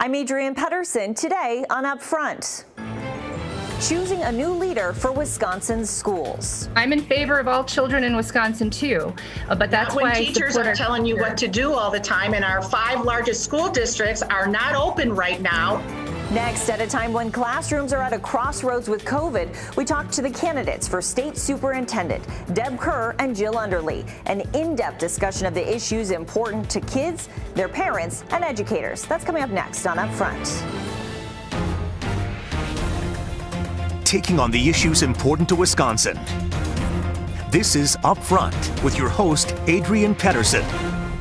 I'm Adrienne Pedersen. Today on Upfront, choosing a new leader for Wisconsin's schools. I'm in favor of all children in Wisconsin too, but that's when why teachers are telling you what to do all the time, and our 5 largest school districts are not open right now. Next, at a time when classrooms are at a crossroads with COVID, we talk to the candidates for State Superintendent Deb Kerr and Jill Underly. An in-depth discussion of the issues important to kids, their parents, and educators. That's coming up next on Upfront. Taking on the issues important to Wisconsin. This is Upfront with your host, Adrienne Pedersen.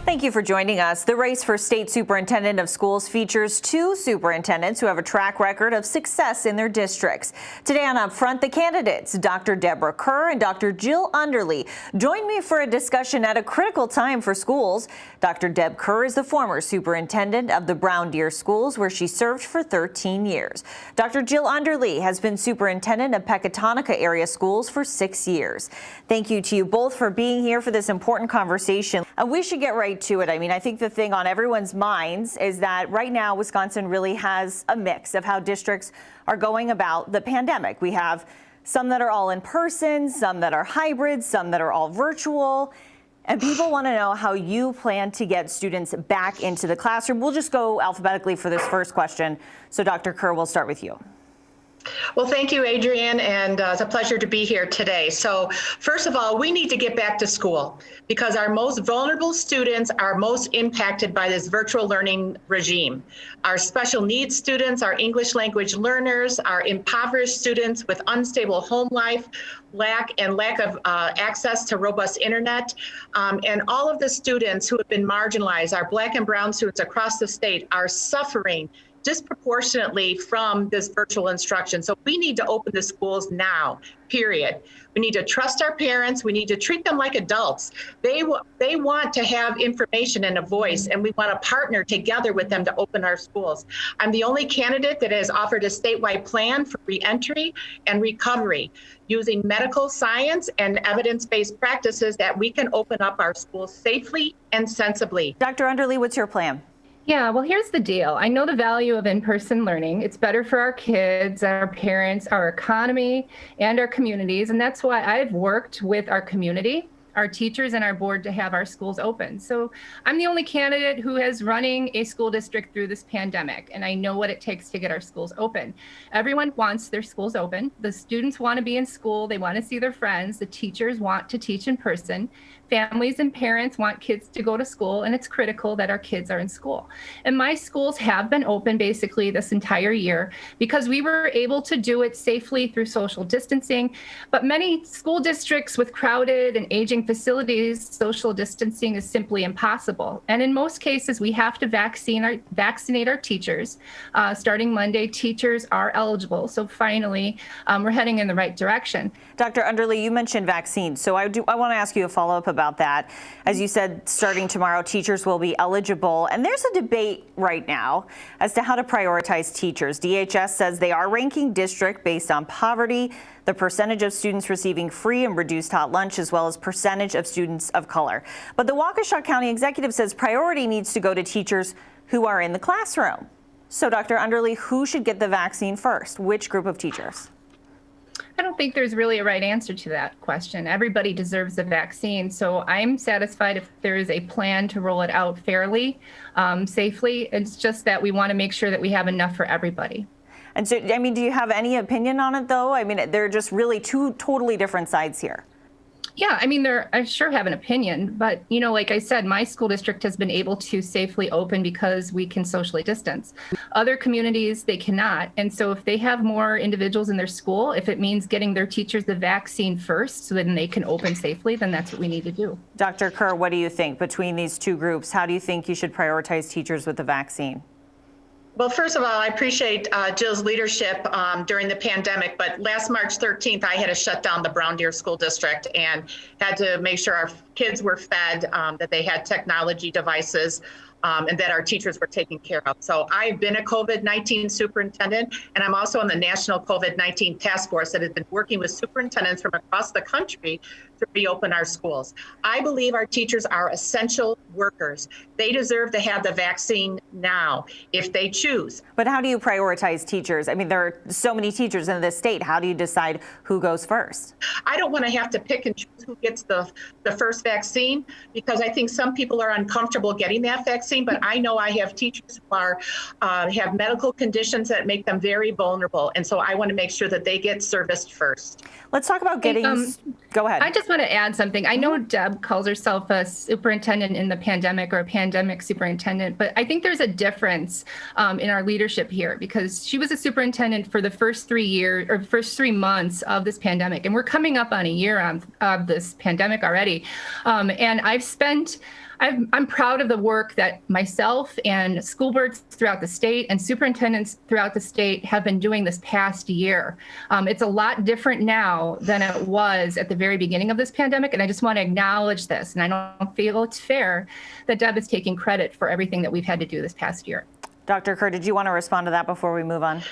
Thank you for joining us. The race for State Superintendent of Schools features 2 superintendents who have a track record of success in their districts. Today on Upfront, the candidates, Dr. Deborah Kerr and Dr. Jill Underly, join me for a discussion at a critical time for schools. Dr. Deb Kerr is the former superintendent of the Brown Deer Schools, where she served for 13 years. Dr. Jill Underly has been superintendent of Pecatonica area schools for 6 years. Thank you to you both for being here for this important conversation. We should get right to it. I mean, I think the thing on everyone's minds is that right now Wisconsin really has a mix of how districts are going about the pandemic. We have some that are all in person, some that are hybrid, some that are all virtual. And people want to know how you plan to get students back into the classroom. We'll just go alphabetically for this first question. So Dr. Kerr, we'll start with you. Well, thank you, Adrienne, and it's a pleasure to be here today. So first of all, we need to get back to school because our most vulnerable students are most impacted by this virtual learning regime. Our special needs students, our English language learners, our impoverished students with unstable home life, lack of access to robust internet, and all of the students who have been marginalized, our Black and brown students across the state, are suffering disproportionately from this virtual instruction. So we need to open the schools now, period. We need to trust our parents. We need to treat them like adults. They want to have information and a voice, and we want to partner together with them to open our schools. I'm the only candidate that has offered a statewide plan for reentry and recovery using medical science and evidence-based practices that we can open up our schools safely and sensibly. Dr. Underly, what's your plan? Yeah, well, here's the deal. I know the value of in-person learning. It's better for our kids, our parents, our economy, and our communities. And that's why I've worked with our community, our teachers, and our board to have our schools open. So I'm the only candidate who is running a school district through this pandemic, and I know what it takes to get our schools open. Everyone wants their schools open. The students want to be in school. They want to see their friends. The teachers want to teach in person. Families and parents want kids to go to school, and it's critical that our kids are in school. And my schools have been open basically this entire year because we were able to do it safely through social distancing. But many school districts with crowded and aging facilities, social distancing is simply impossible. And in most cases, we have to vaccinate our teachers. Starting Monday, teachers are eligible. So finally, we're heading in the right direction. Dr. Underly, you mentioned vaccines. So I want to ask you a follow-up about that. As you said, starting tomorrow, teachers will be eligible. And there's a debate right now as to how to prioritize teachers. DHS says they are ranking district based on poverty, the percentage of students receiving free and reduced hot lunch, as well as percentage of students of color. But the Waukesha County executive says priority needs to go to teachers who are in the classroom. So Dr. Underly, who should get the vaccine first? Which group of teachers? I don't think there's really a right answer to that question. Everybody deserves a vaccine. So I'm satisfied if there is a plan to roll it out fairly, safely. It's just that we want to make sure that we have enough for everybody. And so, I mean, do you have any opinion on it, though? I mean, they're just really 2 totally different sides here. Yeah, I mean, I sure have an opinion, but, you know, like I said, my school district has been able to safely open because we can socially distance. Other communities, they cannot. And so if they have more individuals in their school, if it means getting their teachers the vaccine first so then they can open safely, then that's what we need to do. Dr. Kerr, what do you think between these 2 groups? How do you think you should prioritize teachers with the vaccine? Well, first of all, I appreciate Jill's leadership during the pandemic, but last March 13th, I had to shut down the Brown Deer School District and had to make sure our kids were fed, that they had technology devices. and that our teachers were taken care of. So I've been a COVID-19 superintendent, and I'm also on the National COVID-19 Task Force that has been working with superintendents from across the country to reopen our schools. I believe our teachers are essential workers. They deserve to have the vaccine now if they choose. But how do you prioritize teachers? I mean, there are so many teachers in this state. How do you decide who goes first? I don't want to have to pick and choose who gets the first vaccine, because I think some people are uncomfortable getting that vaccine, but I know I have teachers who are have medical conditions that make them very vulnerable. And so I want to make sure that they get serviced first. Let's talk about getting, go ahead. I just want to add something. I know Deb calls herself a superintendent in the pandemic or a pandemic superintendent, but I think there's a difference in our leadership here, because she was a superintendent for the first 3 years or first 3 months of this pandemic. And we're coming up on a year of this pandemic already. And I'm proud of the work that myself and school boards throughout the state and superintendents throughout the state have been doing this past year. It's a lot different now than it was at the very beginning of this pandemic. And I just want to acknowledge this. And I don't feel it's fair that Deb is taking credit for everything that we've had to do this past year. Dr. Kerr, did you want to respond to that before we move on?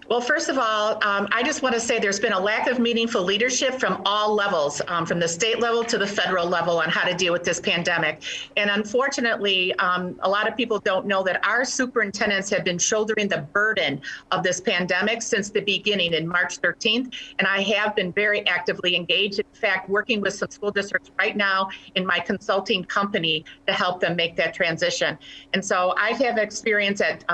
Well, first of all, I just want to say there's been a lack of meaningful leadership from all levels, from the state level to the federal level, on how to deal with this pandemic. And unfortunately, a lot of people don't know that our superintendents have been shouldering the burden of this pandemic since the beginning in March 13th. And I have been very actively engaged, in fact, working with some school districts right now in my consulting company to help them make that transition. And so I have experience at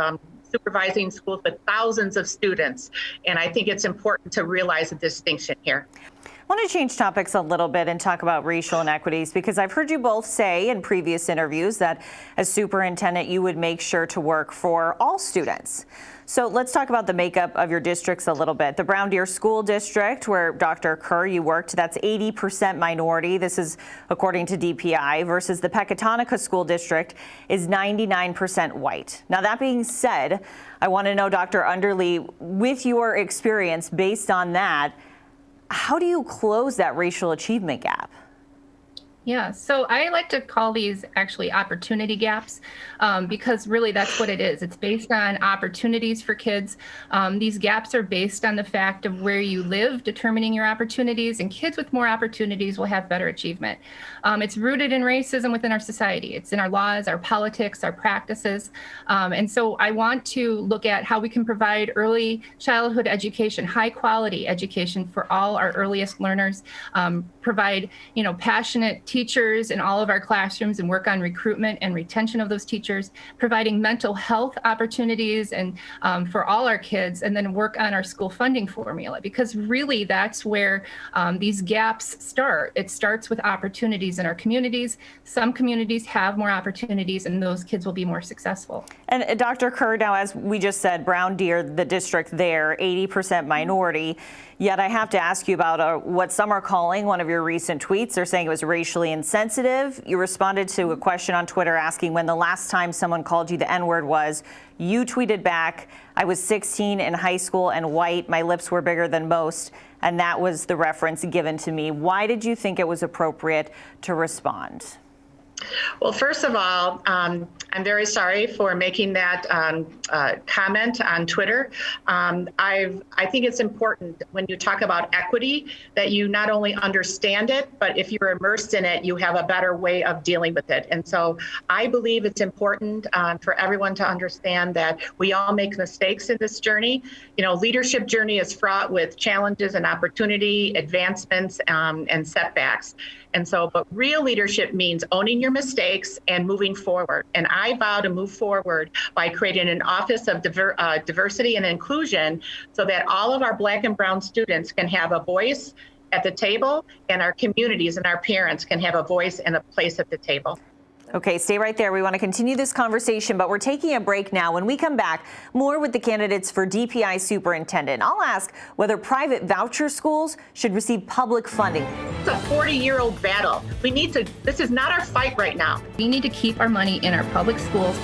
supervising schools with thousands of students. And I think it's important to realize the distinction here. I want to change topics a little bit and talk about racial inequities, because I've heard you both say in previous interviews that as superintendent, you would make sure to work for all students. So let's talk about the makeup of your districts a little bit. The Brown Deer School District, where Dr. Kerr, you worked, that's 80% minority. This is according to DPI, versus the Pecatonica School District is 99% white. Now, that being said, I want to know, Dr. Underly, with your experience based on that, how do you close that racial achievement gap? Yeah, so I like to call these actually opportunity gaps, because really that's what it is. It's based on opportunities for kids. These gaps are based on the fact of where you live, determining your opportunities, and kids with more opportunities will have better achievement. It's rooted in racism within our society. It's in our laws, our politics, our practices. And so I want to look at how we can provide early childhood education, high quality education for all our earliest learners, provide, passionate teachers in all of our classrooms and work on recruitment and retention of those teachers, providing mental health opportunities and for all our kids, and then work on our school funding formula, because really that's where these gaps start. It starts with opportunities in our communities. Some communities have more opportunities and those kids will be more successful. And Dr. Kerr, now, as we just said, Brown Deer, the district there, 80% minority. Yet I have to ask you about what some are calling one of your recent tweets. They're saying it was racially insensitive. You responded to a question on Twitter asking when the last time someone called you the N-word was. You tweeted back, "I was 16 in high school and white. My lips were bigger than most." And that was the reference given to me. Why did you think it was appropriate to respond? Well, first of all, I'm very sorry for making that comment on Twitter. I think it's important when you talk about equity that you not only understand it, but if you're immersed in it, you have a better way of dealing with it. And so I believe it's important for everyone to understand that we all make mistakes in this journey. Leadership journey is fraught with challenges and opportunity, advancements, and setbacks. And so, but real leadership means owning your mistakes and moving forward. And I vow to move forward by creating an office of diversity and inclusion so that all of our Black and Brown students can have a voice at the table, and our communities and our parents can have a voice and a place at the table. Okay, stay right there. We want to continue this conversation, but we're taking a break now. When we come back, more with the candidates for DPI superintendent. I'll ask whether private voucher schools should receive public funding. It's a 40-year-old battle. This is not our fight right now. We need to keep our money in our public schools